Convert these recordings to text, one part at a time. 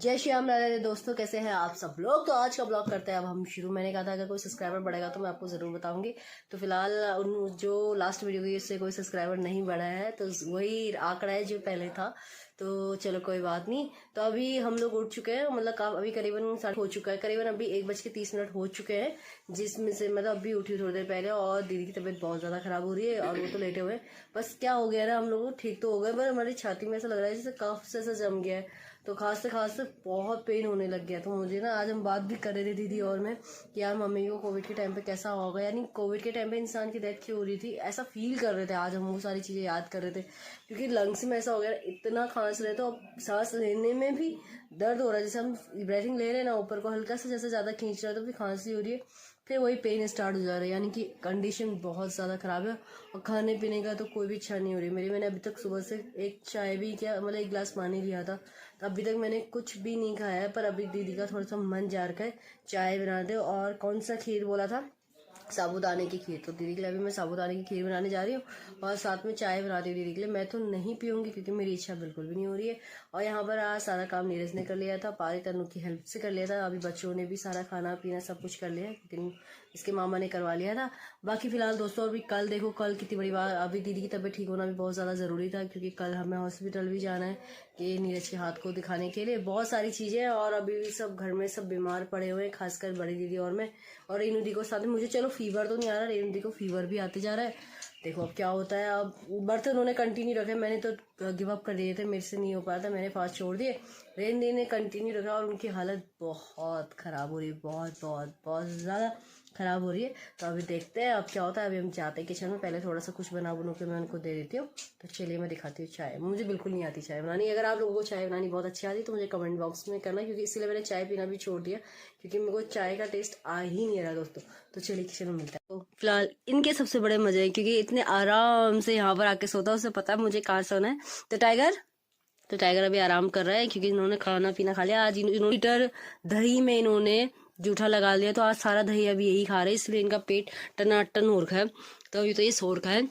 जय श्री राम राधे दोस्तों, कैसे हैं आप सब लोग। तो आज का ब्लॉग करते हैं अब हम शुरू। मैंने कहा था अगर कोई सब्सक्राइबर बढ़ेगा तो मैं आपको ज़रूर बताऊंगी। तो फिलहाल उन जो लास्ट वीडियो हुई उससे कोई सब्सक्राइबर नहीं बढ़ा है, तो वही आंकड़ा है जो पहले था। तो चलो कोई बात नहीं। तो अभी हम लोग उठ चुके हैं, मतलब काम अभी करीबन स्टार्ट हो चुका है। करीबन अभी 1:30 हो चुके हैं, जिसमें से मतलब अभी उठी थोड़ी देर पहले। और दीदी की तबीयत बहुत ज़्यादा ख़राब हो रही है और वो तो लेटे हुए हैं। बस क्या हो गया ना, हम लोग ठीक तो हो गए पर हमारी छाती में ऐसा लग रहा है जैसे कफ से ऐसा जम गया है। तो खांसते खांसते बहुत पेन होने लग गया। तो मुझे ना आज हम बात भी कर रहे थे दीदी और मैं कि यार मम्मी को कोविड के टाइम पे कैसा होगा, यानी कोविड के टाइम पे इंसान की डेथ क्यों हो रही थी, ऐसा फील कर रहे थे। आज हम वो सारी चीज़ें याद कर रहे थे क्योंकि लंग्स में ऐसा हो गया, इतना खांस रहे तो अब सांस लेने में भी दर्द हो रहा है। जैसे हम ब्रीथिंग ले रहे हैं ना, ऊपर को हल्का सा जैसे ज़्यादा खींच रहा है तो फिर खांसी हो रही है, फिर वही पेन स्टार्ट हो जा रहा है। यानी कि कंडीशन बहुत ज़्यादा ख़राब है और खाने पीने का तो कोई भी इच्छा नहीं हो रही मेरी। मैंने अभी तक सुबह से एक चाय भी क्या मतलब 1 गिलास पानी लिया था, तो अभी तक मैंने कुछ भी नहीं खाया है। पर अभी दीदी का थोड़ा सा मन जा रखा है चाय बना दे। और कौन सा खीर बोला था, साबूदाने की खीर। तो दीदी के लिए अभी मैं साबूदाने की खीर बनाने जा रही हूँ और साथ में चाय बनाती हूँ दीदी के लिए। मैं तो नहीं पीऊँगी क्योंकि मेरी इच्छा बिल्कुल भी नहीं हो रही है। और यहाँ पर आज सारा काम नीरज ने कर लिया था, पारी तनु की हेल्प से कर लिया था। अभी बच्चों ने भी सारा खाना पीना सब कुछ कर लिया है क्योंकि इसके मामा ने करवा लिया था। बाकी फिलहाल दोस्तों अभी कल देखो, कल कितनी बड़ी बात, अभी दीदी की तबीयत ठीक होना भी बहुत ज़्यादा ज़रूरी था क्योंकि कल हमें हॉस्पिटल भी जाना है कि नीरज के हाथ को दिखाने के लिए। बहुत सारी चीज़ें हैं और अभी भी सब घर में सब बीमार पड़े हुए हैं, खासकर बड़ी दीदी और मैं और रेनू दी को साथ में। मुझे चलो फीवर तो नहीं आ रहा, रेनू दी को फीवर भी आते जा रहा है। देखो अब क्या होता है। अब बर्तन उन्होंने कंटिन्यू रखे, मैंने तो गिव अप कर दिए थे, मेरे से नहीं हो पाया था, मैंने फास्ट छोड़ दिए। रेन दी ने कंटिन्यू रखा और उनकी हालत बहुत ख़राब हो रही है, बहुत बहुत बहुत ज़्यादा ख़राब हो रही है। तो अभी देखते हैं अब क्या होता है। अभी हम जाते हैं किचन में, पहले थोड़ा सा कुछ बना के मैं उनको दे देती हूँ। तो चलिए मैं दिखाती हूँ चाय। मुझे बिल्कुल नहीं आती चाय बनानी। अगर आप लोगों को चाय बनानी बहुत अच्छी आती तो मुझे कमेंट बॉक्स में करना, क्योंकि इसीलिए मैंने चाय पीना भी छोड़ दिया क्योंकि मेरे को चाय का टेस्ट आ ही नहीं रहा दोस्तों। तो चलिए किचन में मिलता है। तो फिलहाल इनके सबसे बड़े मजे हैं क्योंकि इतने आराम से यहाँ पर आके सोता है, उसे पता है मुझे कहाँ सोना है। तो टाइगर अभी आराम कर रहा है क्योंकि इन्होंने खाना पीना खा लिया। आज इन्होंने लीटर दही में इन्होंने जूठा लगा लिया, तो आज सारा दही अभी यही खा रहे हैं, इसलिए इनका पेट टनाटन हो रखा है। तो अभी तो ये सो रखा है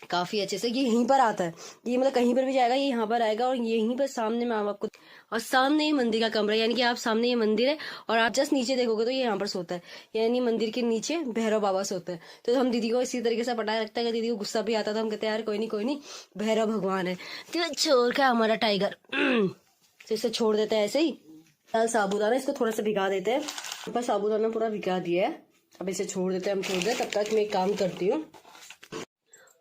काफ़ी अच्छे से। ये यहीं पर आता है, ये मतलब कहीं पर भी जाएगा ये यहाँ पर आएगा और यहीं पर सामने मैं आपको, और सामने ही मंदिर का कमरा है, यानी कि आप सामने ये मंदिर है और आप जस्ट नीचे देखोगे तो ये यहाँ पर सोता है, यानी मंदिर के नीचे भैरव बाबा सोता है। तो हम दीदी को इसी तरीके से पटाया रखता है कि दीदी को गुस्सा भी आता था, हम कहते हैं यार कोई नहीं भैरव भगवान है। तो छोड़ का हमारा टाइगर तो इसे छोड़ देते हैं ऐसे ही। फिलहाल साबूदाना इसको थोड़ा सा भिगा देते हैं, पर साबूदाना पूरा भिगा दिया है, अब इसे छोड़ देते हैं। हम छोड़ दें तब तक मैं एक काम करती हूँ।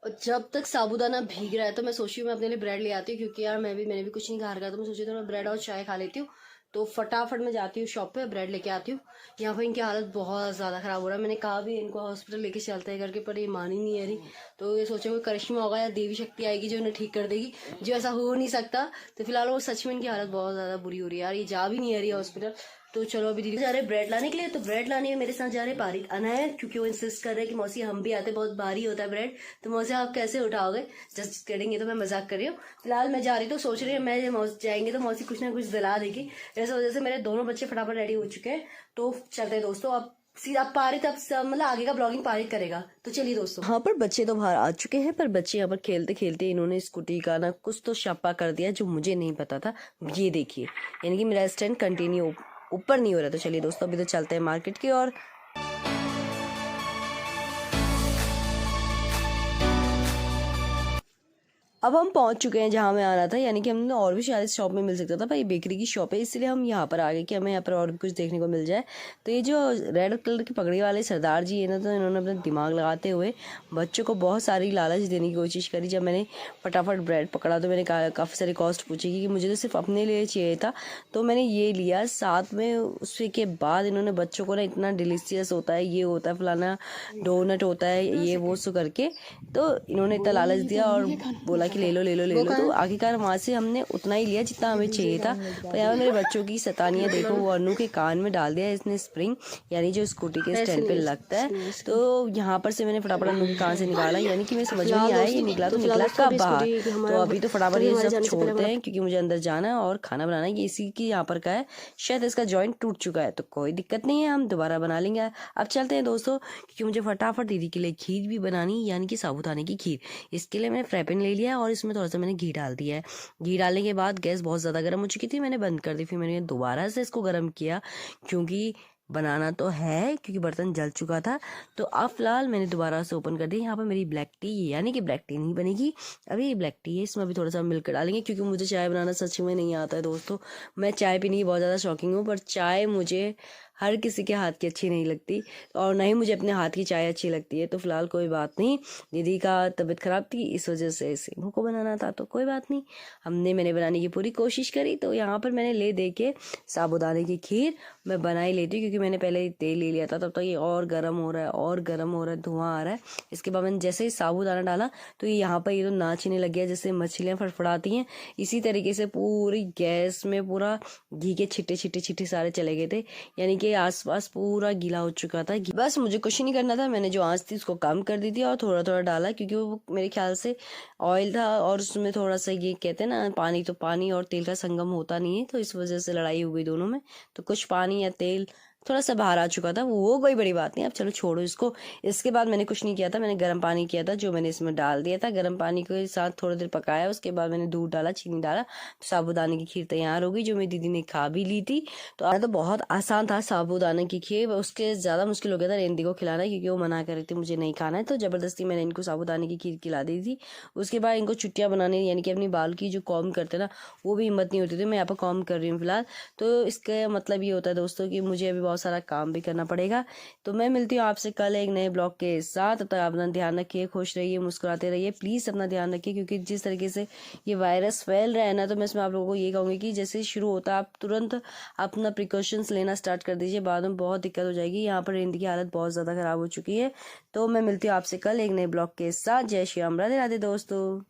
और जब तक साबूदाना भीग रहा है तो मैं सोची हूँ मैं अपने लिए ब्रेड ले आती हूँ, क्योंकि यार मैंने भी कुछ नहीं खा रखा, तो मैं सोची तो मैं ब्रेड और चाय खा लेती हूँ। तो फटाफट मैं जाती हूँ शॉप पे, ब्रेड लेके आती हूँ। यहाँ पर इनकी हालत बहुत ज़्यादा ख़राब हो रहा है। मैंने कहा भी इनको हॉस्पिटल लेके चलते हैं करके, पर ये मान ही नहीं है रही। तो ये सोचा कोई करिश्मा होगा या देवी शक्ति आएगी जो उन्हें ठीक कर देगी, जो ऐसा हो नहीं सकता। तो फिलहाल वो सच में इनकी हालत बहुत ज़्यादा बुरी हो रही है यार, ये जा भी नहीं आ रही है हॉस्पिटल। तो चलो अभी दीदी जा रहे ब्रेड लाने के लिए, तो ब्रेड लाने में मेरे साथ जा रहे पारिक अनायत, क्योंकि वो इंसिस्ट कर रहे हैं कि मौसी हम भी आते, बहुत भारी होता है ब्रेड, तो मौसी आप कैसे उठाओगे, जस्ट किडिंग, ये तो मैं मजाक कर रही हूँ। फिलहाल मैं जा रही, तो सोच रही है मैं मौसी जाएंगे तो मौसी कुछ ना कुछ दिला देगी। इस वजह से मेरे दोनों बच्चे फटाफट रेडी हो चुके हैं। तो चलते हैं दोस्तों, अब सीधा पारित, अब मतलब आगे का ब्लॉगिंग पारित करेगा। तो चलिए दोस्तों, हाँ पर बच्चे तो बाहर आ चुके हैं, पर बच्चे यहाँ पर खेलते खेलते इन्होंने स्कूटी का ना कुछ तो छापा कर दिया जो मुझे नहीं पता था। ये देखिए, यानी कि मेरा स्टैंड कंटिन्यू ऊपर नहीं हो रहा। तो चलिए दोस्तों अभी तो चलते हैं मार्केट की ओर। अब हम पहुंच चुके हैं जहां मैं आना था, यानी कि हमने और भी शायद इस शॉप में मिल सकता था, पर ये बेकरी की शॉप है इसलिए हम यहाँ पर आ गए कि हमें यहाँ पर और भी कुछ देखने को मिल जाए। तो ये जो रेड कलर की पगड़ी वाले सरदार जी है ना, तो इन्होंने अपना दिमाग लगाते हुए बच्चों को बहुत सारी लालच देने की कोशिश करी। जब मैंने फटाफट ब्रेड पकड़ा तो मैंने काफ़ी सारी कॉस्ट पूछी कि मुझे तो सिर्फ अपने लिए चाहिए था, तो मैंने ये लिया साथ में। उसके बाद इन्होंने बच्चों को ना इतना डिलीशियस होता है, ये होता है फलाना, डोनट होता है, ये वो सो करके, तो इन्होंने इतना लालच दिया और बोला कि ले लो। तो आखिरकार वहाँ से हमने उतना ही लिया जितना हमें चाहिए था। पर यहाँ मेरे बच्चों की सतानियाँ देखो, वो अनु के कान में डाल दिया इसने स्प्रिंग, यानी जो स्कूटी के स्टैंड पे लगता है। तो यहाँ पर से मैंने फटाफट अनु के कान से निकाला, यानी कि मैं समझ में नहीं आया ये निकला तो निकला कब बाहर। तो अभी तो फटाफट ये सब छोड़ते हैं क्योंकि मुझे अंदर जाना है और खाना बनाना है। ये इसी की यहाँ पर का है, शायद इसका जॉइंट टूट चुका है, तो कोई दिक्कत नहीं है, हम दोबारा बना लेंगे। अब चलते हैं दोस्तों, क्योंकि मुझे फटाफट दीदी के लिए खीर भी बनानी, यानी कि साबूदाने की खीर। इसके लिए मैंने फ्राई पैन ले लिया और इसमें थोड़ा सा मैंने घी डाल दिया है। घी डालने के बाद गैस बहुत ज़्यादा गर्म हो चुकी थी, मैंने बंद कर दी। फिर मैंने दोबारा से इसको गर्म किया, क्योंकि बनाना तो है, क्योंकि बर्तन जल चुका था। तो अब फिलहाल मैंने दोबारा से ओपन कर दी। यहाँ पर मेरी ब्लैक टी, यानी कि ब्लैक टी नहीं बनेगी, अभी ब्लैक टी है, इसमें अभी थोड़ा सा मिल्क डालेंगे, क्योंकि मुझे चाय बनाना सच में नहीं आता है दोस्तों। मैं चाय पीने की बहुत ज़्यादा शौकीन हूँ, पर चाय मुझे हर किसी के हाथ की अच्छी नहीं लगती, और ना ही मुझे अपने हाथ की चाय अच्छी लगती है। तो फिलहाल कोई बात नहीं, दीदी का तबीयत ख़राब थी, इस वजह से सिमू को बनाना था, तो कोई बात नहीं, मैंने बनाने की पूरी कोशिश करी। तो यहाँ पर मैंने ले दे के साबूदाने की खीर मैं बना ही लेती हूँ, क्योंकि मैंने पहले ही तेल ले लिया था। तब तक ये और गर्म हो रहा है, और गर्म हो रहा है, धुआं आ रहा है। इसके बाद मैंने जैसे ही साबूदाना डाला तो ये यहाँ पर ये तो नाचने लग गया, जैसे मछलियाँ फड़फड़ाती हैं, इसी तरीके से पूरी गैस में पूरा घी के छिट्टे छिट्टे छिट्टे सारे चले गए थे, यानी कि आसपास पूरा गीला हो चुका था। बस मुझे कुछ नहीं करना था, मैंने जो आंच थी उसको कम कर दी थी और थोड़ा थोड़ा डाला, क्योंकि वो मेरे ख्याल से ऑयल था और उसमें थोड़ा सा, ये कहते हैं ना, पानी तो पानी और तेल का संगम होता नहीं है, तो इस वजह से लड़ाई हो गई दोनों में। तो कुछ पानी या तेल थोड़ा सा बाहर आ चुका था, वो कोई बड़ी बात नहीं, अब चलो छोड़ो इसको। इसके बाद मैंने कुछ नहीं किया था, मैंने गर्म पानी किया था, जो मैंने इसमें डाल दिया था। गर्म पानी के साथ थोड़ी देर पकाया, उसके बाद मैंने दूध डाला, चीनी डाला, तो साबूदाने की खीर तैयार हो गई, जो मेरी दीदी ने खा भी ली थी। तो बहुत आसान था साबूदाने की खीर, उसके ज़्यादा मुश्किल हो गया था रेंदी को खिलाना, क्योंकि वो मना कर रही थी मुझे नहीं खाना है, तो ज़बरदस्ती मैंने इनको साबूदाने की खीर खिला दी थी। उसके बाद इनको छुट्टियाँ बनाने, यानी कि अपनी बाल की जो कॉम करते ना, वो भी हिम्मत नहीं होती थी। मैं यहाँ पर कॉम कर रही हूँ फिलहाल। तो इसका मतलब ये होता है दोस्तों कि मुझे अभी बहुत सारा काम भी करना पड़ेगा। तो मैं मिलती हूँ आपसे कल एक नए ब्लॉग के साथ। तब तक अपना ध्यान रखिए, खुश रहिए, मुस्कुराते रहिए, प्लीज़ अपना ध्यान रखिए, क्योंकि जिस तरीके से ये वायरस फैल रहा है ना, तो मैं इसमें आप लोगों को ये कहूँगी कि जैसे शुरू होता है आप तुरंत अपना प्रिकॉशंस लेना स्टार्ट कर दीजिए, बाद में बहुत दिक्कत हो जाएगी। यहाँ पर रिंद की हालत बहुत ज़्यादा ख़राब हो चुकी है। तो मैं मिलती हूँ आपसे कल एक नए ब्लॉग के साथ। जय श्री राम, राधे राधे दोस्तों।